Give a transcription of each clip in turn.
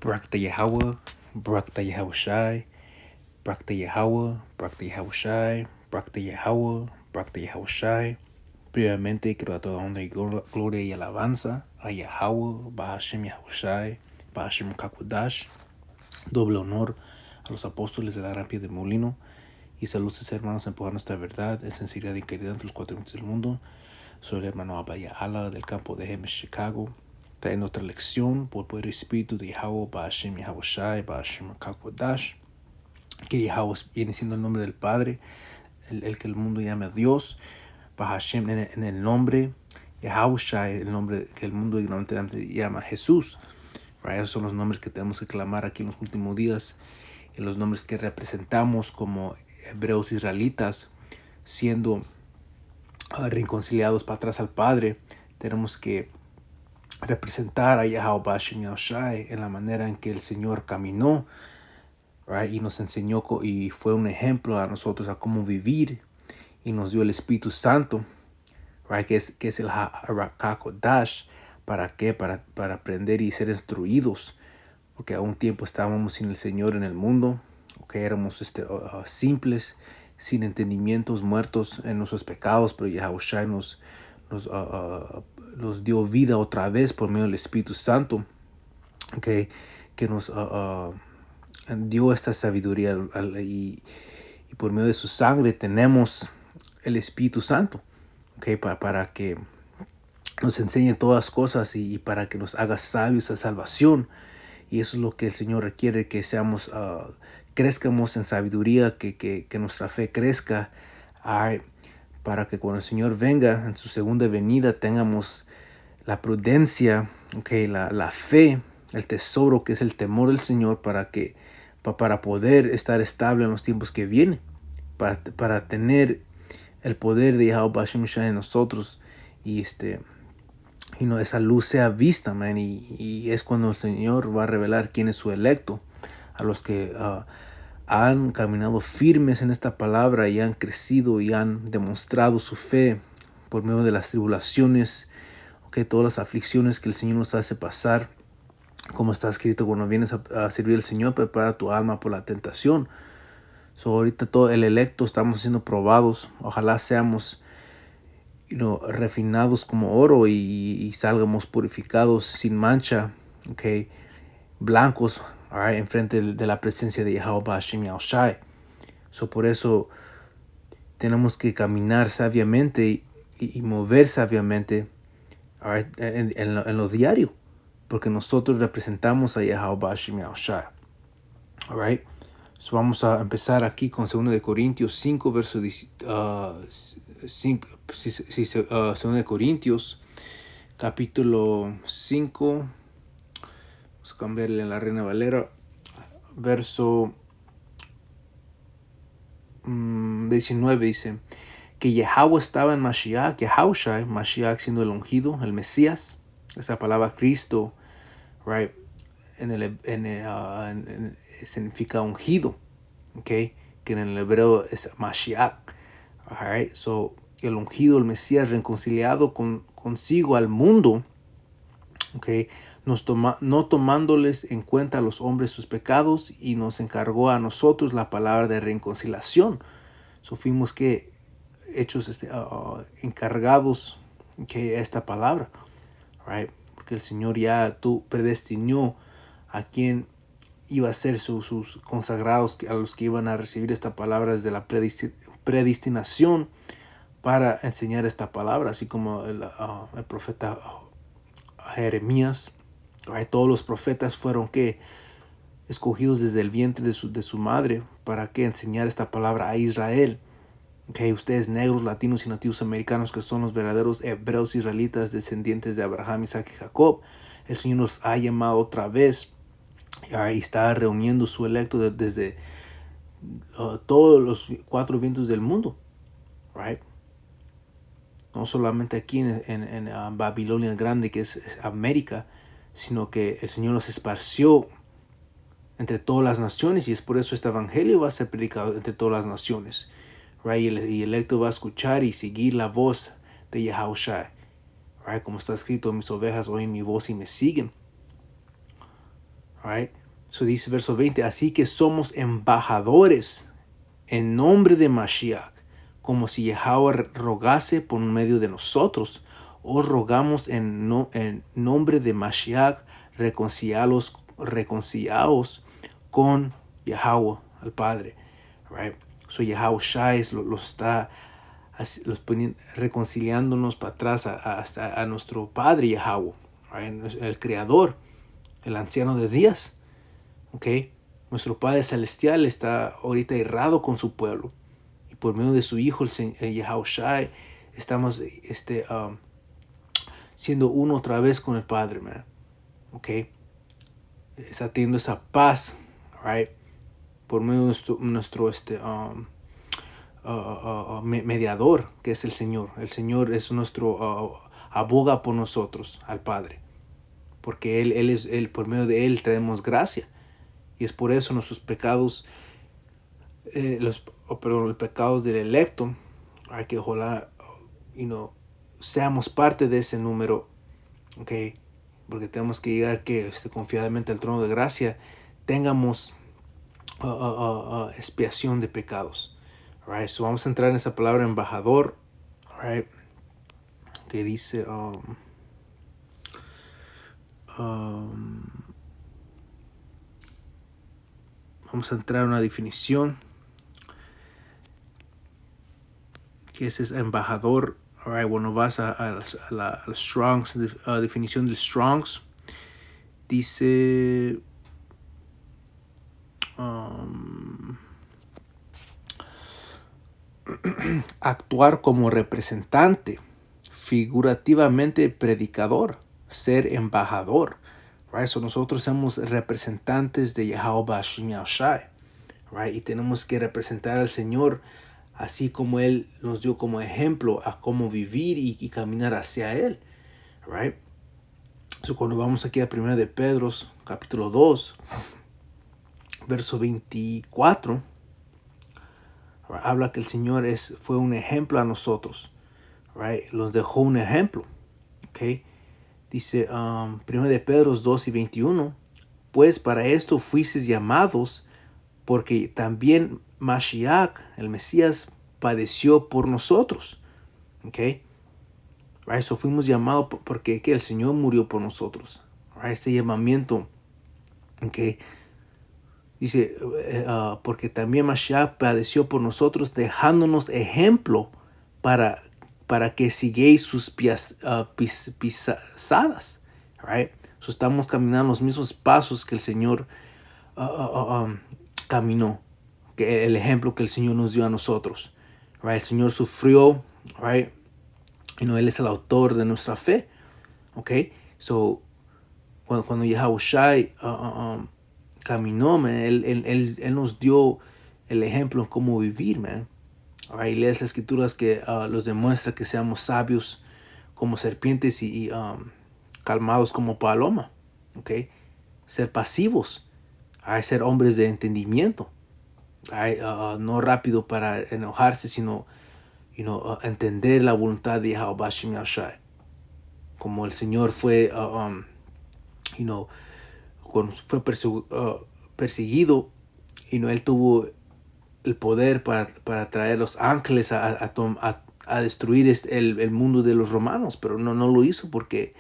Barak Yahweh, Barak Yahushai, Barak Yahweh, Barak Yahushai, Barak Yahweh, Barak Yahushai. Primeramente quiero dar toda honra y gloria y alabanza a Yahweh, Bahashem Yahushai, Bahashem Kakudash. Doble honor a los apóstoles de la gran pie del molino y saludos hermanos en empujar nuestra verdad en sinceridad y caridad entre los cuatro vientos del mundo. Soy el hermano Abaya Ala del campo de Hemes, Chicago. Trayendo otra lección por poder y espíritu de Yahweh, Bahashem Yahushai, Bahashem Kakodash. Que Yahweh viene siendo el nombre del Padre, el que el mundo llama a Dios. Bahashem en el nombre. Yahushai, el nombre que el mundo ignorantemente llama Jesús. Right? Esos son los nombres que tenemos que clamar aquí en los últimos días. Y los nombres que representamos como hebreos israelitas, siendo reconciliados para atrás al Padre. Tenemos que representar a Yahweh Bahashem Yahushai en la manera en que el Señor caminó, right? Y nos enseñó y fue un ejemplo a nosotros a cómo vivir, y nos dio el Espíritu Santo, right? que es el HaKodash. ¿Para qué? Para aprender y ser instruidos, porque a un tiempo estábamos sin el Señor en el mundo, que éramos simples, sin entendimientos, muertos en nuestros pecados, pero Yahushai nos dio vida otra vez por medio del Espíritu Santo, que nos dio esta sabiduría, y por medio de su sangre tenemos el Espíritu Santo, para que nos enseñe todas cosas y para que nos haga sabios a salvación. Y eso es lo que el Señor requiere, que seamos, crezcamos en sabiduría, que nuestra fe crezca, para que cuando el Señor venga en su segunda venida tengamos la prudencia, la fe, el tesoro que es el temor del Señor, para poder estar estable en los tiempos que vienen, para tener el poder de Yahweh Bahashem en nosotros, y esa luz sea vista, man, y es cuando el Señor va a revelar quién es su electo, a los que han caminado firmes en esta palabra y han crecido y han demostrado su fe por medio de las tribulaciones, todas las aflicciones que el Señor nos hace pasar. Como está escrito, cuando vienes a servir al Señor, prepara tu alma por la tentación. Ahorita todo el electo estamos siendo probados. Ojalá seamos refinados como oro y salgamos purificados sin mancha, blancos, en frente de la presencia de Yahweh Bahashem Yahushai. Por eso tenemos que caminar sabiamente y mover sabiamente, en lo diario, porque nosotros representamos a Yahweh Bahashem Yahushai. Vamos a empezar aquí con 2 Corintios 5, verso 5, 2 Corintios, capítulo 5, vamos a cambiarle en la Reina Valera, verso 19, dice que Yahweh estaba en Mashiach, Yahushai, Mashiach siendo el ungido, el Mesías. Esa palabra Cristo, right, significa ungido, que en el hebreo es Mashiach. Alright, el ungido, el Mesías, reconciliado consigo al mundo, no tomándoles en cuenta a los hombres sus pecados, y nos encargó a nosotros la palabra de reconciliación. Fuimos hechos encargados esta palabra, right? Porque el Señor ya predestinó a quien iba a ser sus consagrados, a los que iban a recibir esta palabra desde la predestinación para enseñar esta palabra, así como el profeta Jeremías. Todos los profetas fueron escogidos desde el vientre de su madre para enseñar esta palabra a Israel. Ustedes negros, latinos y nativos americanos, que son los verdaderos hebreos israelitas, descendientes de Abraham, Isaac y Jacob, el Señor nos ha llamado otra vez y está reuniendo su electo desde todos los 4 vientos del mundo, right? No solamente aquí en Babilonia Grande, que es América, sino que el Señor los esparció entre todas las naciones, y es por eso este evangelio va a ser predicado entre todas las naciones, right? Y el electo va a escuchar y seguir la voz de Yahushai, right? Como está escrito, mis ovejas oyen mi voz y me siguen. Right? So dice verso 20, así que somos embajadores en nombre de Mashiach, como si Yahweh rogase por medio de nosotros. Os rogamos en nombre de Mashiach, reconciliaos con Yahweh, al Padre. Right? So Yahweh Shai los está reconciliándonos para atrás hasta a nuestro Padre Yahweh, right? El Creador, el anciano de días. Okay. Nuestro Padre Celestial está ahorita irrado con su pueblo. Y por medio de su Hijo, el Yahweh Shai, estamos siendo uno otra vez con el Padre, man. Okay. Está teniendo esa paz, right? Por medio de nuestro mediador, que es el Señor. El Señor es nuestro, aboga por nosotros, al Padre. Porque Él, por medio de Él traemos gracia. Y es por eso nuestros pecados, los pecados del electo, hay que ojalá, seamos parte de ese número, okay, porque tenemos que llegar confiadamente al trono de gracia, tengamos expiación de pecados. Right? So vamos a entrar en esa palabra embajador, right, que dice vamos a entrar en una definición que es embajador. Right, bueno, vas a la Strong's, definición del Strong's. Dice actuar como representante, figurativamente predicador, ser embajador. Right? So nosotros somos representantes de Yahweh Bashim Shai, right? Y tenemos que representar al Señor así como Él nos dio como ejemplo a cómo vivir y caminar hacia Él. Right? So cuando vamos aquí a 1 de Pedro, capítulo 2, verso 24, right, habla que el Señor fue un ejemplo a nosotros. Right? Los dejó un ejemplo. Okay? Dice 1 de Pedro 2 y 21, pues para esto fuisteis llamados, porque también Mashiach, el Mesías, padeció por nosotros. Okay? Right? So fuimos llamados porque el Señor murió por nosotros. Right? Este llamamiento, okay, dice, porque también Mashiach padeció por nosotros, dejándonos ejemplo para que sigáis sus pisadas. Right? So estamos caminando los mismos pasos que el Señor caminó, que el ejemplo que el Señor nos dio a nosotros. Right? El Señor sufrió, right? Él es el autor de nuestra fe. Okay? So, cuando Yahweh Shai caminó, man, él nos dio el ejemplo en cómo vivir, man. Right? Y lees las escrituras que los demuestra que seamos sabios como serpientes y calmados como paloma. Okay? Ser pasivos. Ser hombres de entendimiento. No rápido para enojarse, sino entender la voluntad de Yahweh Bashim Shai. Como el Señor fue, cuando fue perseguido, Él tuvo el poder para traer los ángeles a destruir el mundo de los romanos, pero no lo hizo porque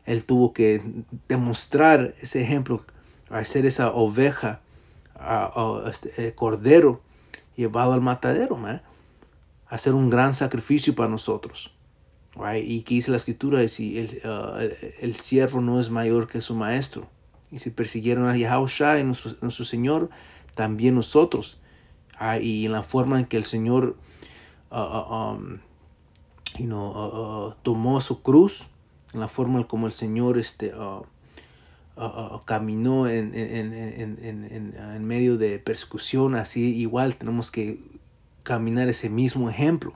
Él tuvo que demostrar ese ejemplo, a ser esa oveja, cordero llevado al matadero, man, hacer un gran sacrificio para nosotros. Right? Y que dice la escritura, si el siervo no es mayor que su maestro. Y si persiguieron a Yahweh Shai, nuestro Señor, también nosotros. Y en la forma en que el Señor tomó su cruz, en la forma como el Señor caminó en medio de persecución, así igual tenemos que caminar ese mismo ejemplo.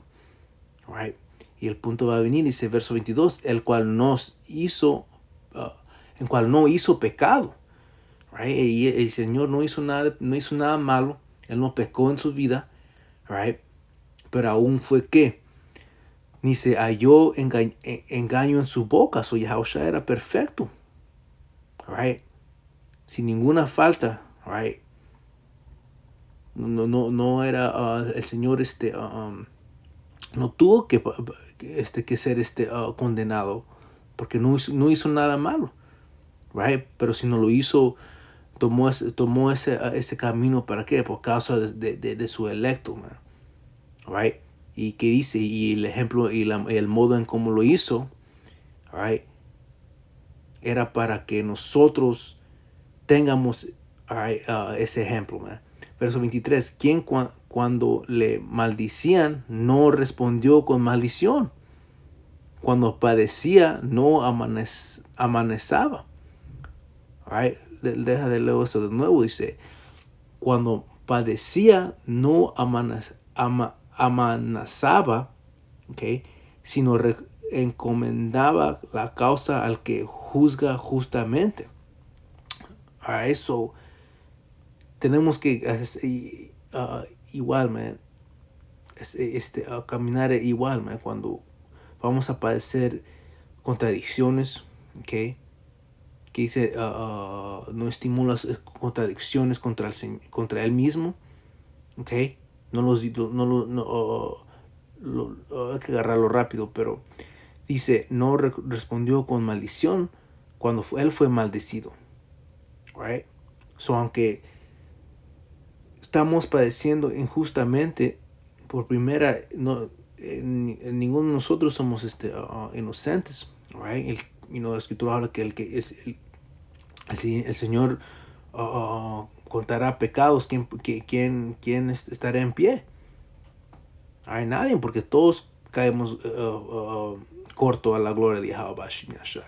Right? Y el punto va a venir, dice verso 22, el cual no hizo pecado. Right? Y el Señor no hizo nada malo. Él no pecó en su vida. Right? Pero aún fue que ni se halló engaño en su boca. So Yahushua era perfecto. Right? sin ninguna falta, right? No era el Señor no tuvo que ser condenado porque no hizo nada malo, right? Pero si no lo hizo, tomó ese camino. ¿Para qué? Por causa de su electo, man, right? Y qué dice, y el ejemplo y el modo en cómo lo hizo, right, era para que nosotros tengamos, right, ese ejemplo, man. Verso 23, quien cuando le maldicían no respondió con maldición, cuando padecía no amanezaba, right? Deja de leer eso de nuevo. Dice, cuando padecía no amenazaba, okay, sino encomendaba la causa al que juzga justamente. A eso tenemos que igual, man, caminar igual, man, cuando vamos a padecer contradicciones, okay, que dice no estimulas contradicciones contra él mismo, okay, hay que agarrarlo rápido, pero dice, no respondió con maldición cuando él fue maldecido, right? So, aunque estamos padeciendo injustamente, por primera, ninguno de nosotros somos inocentes, right? La escritura habla que el Señor contará pecados. ¿Quién estará en pie? Hay nadie, porque todos caemos corto a la gloria de Yahweh Shai.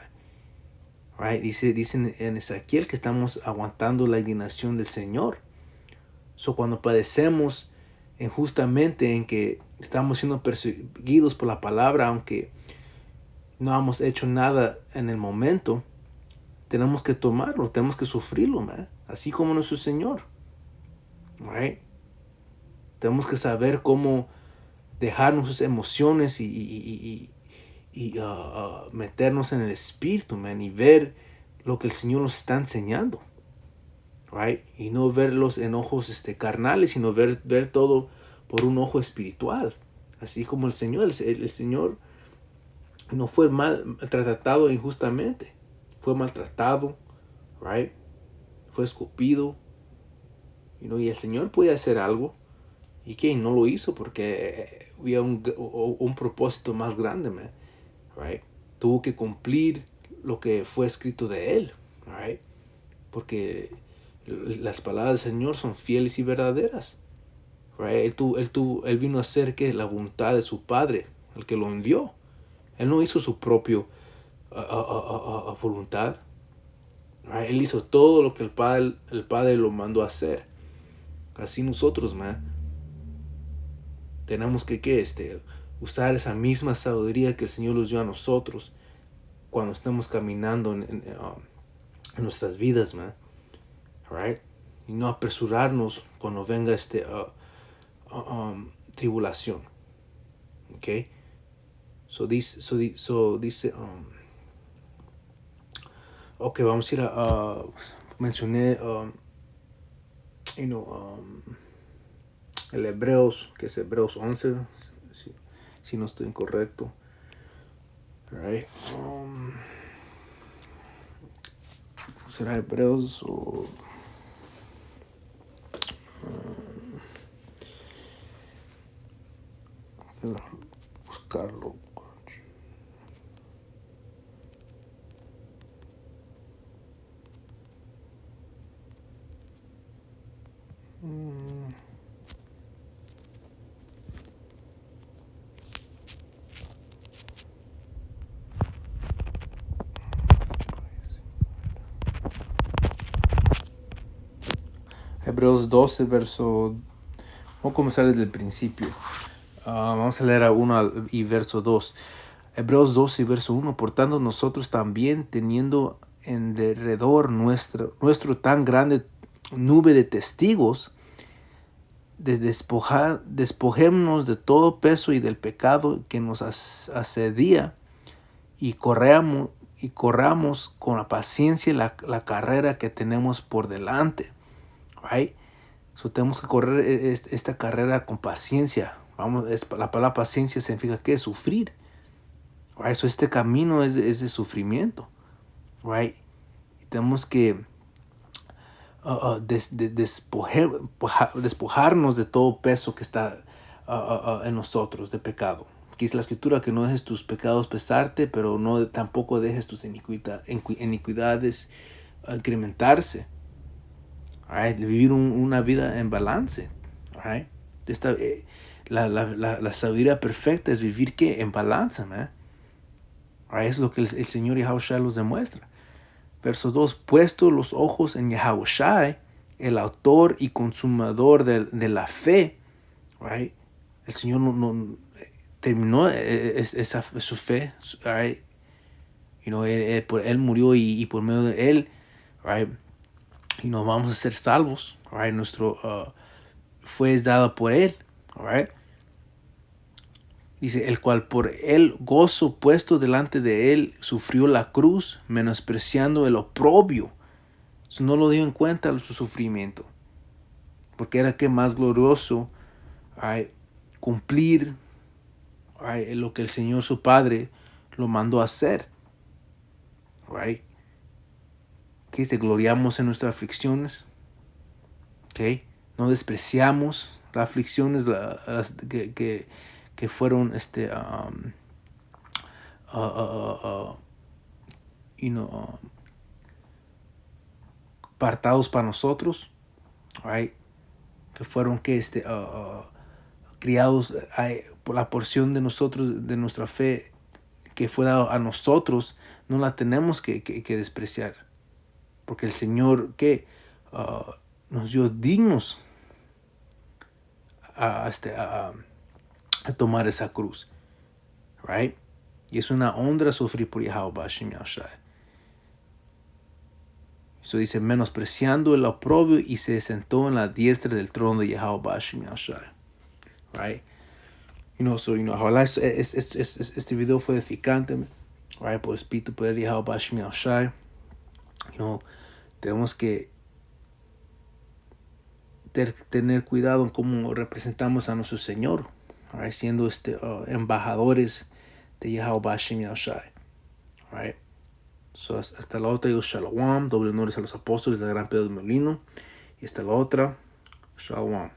Right? Dicen en Ezequiel que estamos aguantando la indignación del Señor. So, cuando padecemos injustamente, en que estamos siendo perseguidos por la palabra, aunque no hemos hecho nada en el momento, tenemos que tomarlo, tenemos que sufrirlo, man, así como nuestro Señor. Right? Tenemos que saber cómo dejar nuestras emociones y meternos en el espíritu, man, y ver lo que el Señor nos está enseñando, right? Y no ver los enojos carnales, sino ver todo por un ojo espiritual, así como el Señor. El Señor no fue maltratado injustamente, fue maltratado, right? Fue escupido, y el Señor puede hacer algo. ¿Y que no lo hizo? Porque había un propósito más grande, man, right? Tuvo que cumplir lo que fue escrito de él, right? Porque las palabras del Señor son fieles y verdaderas, right? Él vino a hacer que la voluntad de su Padre, el que lo envió. Él no hizo su propio voluntad, right? Él hizo todo lo que el Padre lo mandó a hacer. Así nosotros, man, tenemos que usar esa misma sabiduría que el Señor nos dio a nosotros cuando estamos caminando en nuestras vidas, man. Right? Y no apresurarnos cuando venga tribulación. Okay? So dice, ok, vamos a ir mencioné, el Hebreos, que es Hebreos 11, si no estoy incorrecto. Right? ¿Será Hebreos o...? Buscarlo. Hebreos 12, verso... Vamos a comenzar desde el principio. Vamos a leer a 1 y verso 2. Hebreos 12 y verso 1. Por tanto, nosotros también, teniendo en derredor nuestro tan grande nube de testigos, despojémonos de todo peso y del pecado que nos asedia, y y corramos con la paciencia la carrera que tenemos por delante, right? So tenemos que correr esta carrera con paciencia. La palabra paciencia significa ¿qué? Sufrir, right? So este camino es de sufrimiento, right? Y tenemos que despojarnos de todo peso que está en nosotros, de pecado. Aquí es la escritura que no dejes tus pecados pesarte, pero no tampoco dejes tus iniquidades incrementarse. Right? Vivir una vida en balance. Right? La sabiduría perfecta es vivir ¿qué? En balance, man. Right? Es lo que el Señor Yahushua los demuestra. Verso 2, puesto los ojos en Yahushua, el autor y consumador de la fe, right? El Señor no terminó su fe, right? Él murió y por medio de Él, right? Y nos vamos a ser salvos, right? Nuestro fue dado por Él, right? Dice, el cual por el gozo puesto delante de Él sufrió la cruz, menospreciando el oprobio. No lo dio en cuenta su sufrimiento, porque era que más glorioso cumplir lo que el Señor su Padre lo mandó a hacer. Right? Que dice, gloriamos en nuestras aflicciones. Okay? No despreciamos las aflicciones que fueron apartados para nosotros, right? Que fueron criados por la porción de nosotros, de nuestra fe que fue dado a nosotros, no la tenemos que despreciar, porque el Señor nos dio dignos a tomar esa cruz, right? Y es una honra sufrir por Yahweh Hashem Yahushua. Eso dice, menospreciando el oprobio, y se sentó en la diestra del trono de Yahweh Hashem Yahushua. Right? Ojalá este video fue edificante, right? Por espíritu, poder Yahweh Hashem Yahushua. Tenemos que tener cuidado en cómo representamos a nuestro Señor, right? Siendo embajadores de Yahweh Hashem Yahushua. Right? So, hasta la otra, digo Shalom, doble honores a los apóstoles del gran Pedro de Molino. Y hasta la otra, Shalom.